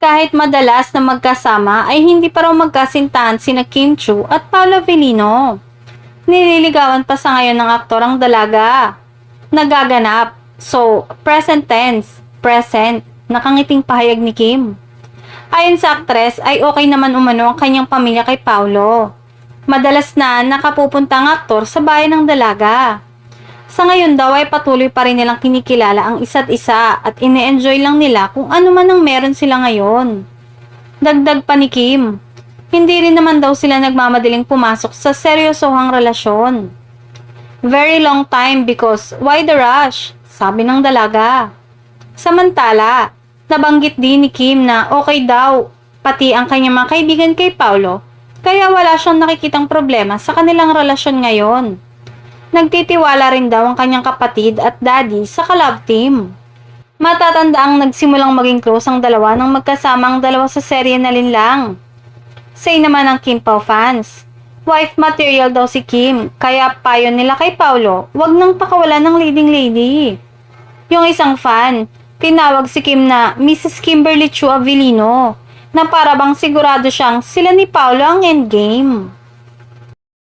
Kahit madalas na magkasama ay hindi pa raw magkasintahan sina Kim Chu at Paolo Avellino. Nililigawan pa sa ngayon ng aktor ang dalaga. Nagaganap. So, present tense, present, nakangiting pahayag ni Kim. Ayon sa aktres ay okay naman umano ang kanyang pamilya kay Paolo. Madalas na nakapupunta ang aktor sa bayan ng dalaga. Sa ngayon daw ay patuloy pa rin nilang kinikilala ang isa't isa at ine-enjoy lang nila kung ano man ang meron sila ngayon. Dagdag pa ni Kim, hindi rin naman daw sila nagmamadaling pumasok sa seryosohang relasyon. Very long time because why the rush? Sabi ng dalaga. Samantala, nabanggit din ni Kim na okay daw pati ang kanyang mga kaibigan kay Paolo kaya wala siyang nakikitang problema sa kanilang relasyon ngayon. Nagtitiwala rin daw ang kanyang kapatid at daddy sa ka-love team. Matatanda ang nagsimulang maging close ang dalawa nang magkasama ang dalawa sa serye na Linlang. Say naman ng Kim Pao fans, wife material daw si Kim kaya payo nila kay Paolo wag nang pakawalan ng leading lady. Yung isang fan, tinawag si Kim na Mrs. Kimberly Chu Avellino na para bang sigurado siyang sila ni Paolo ang endgame.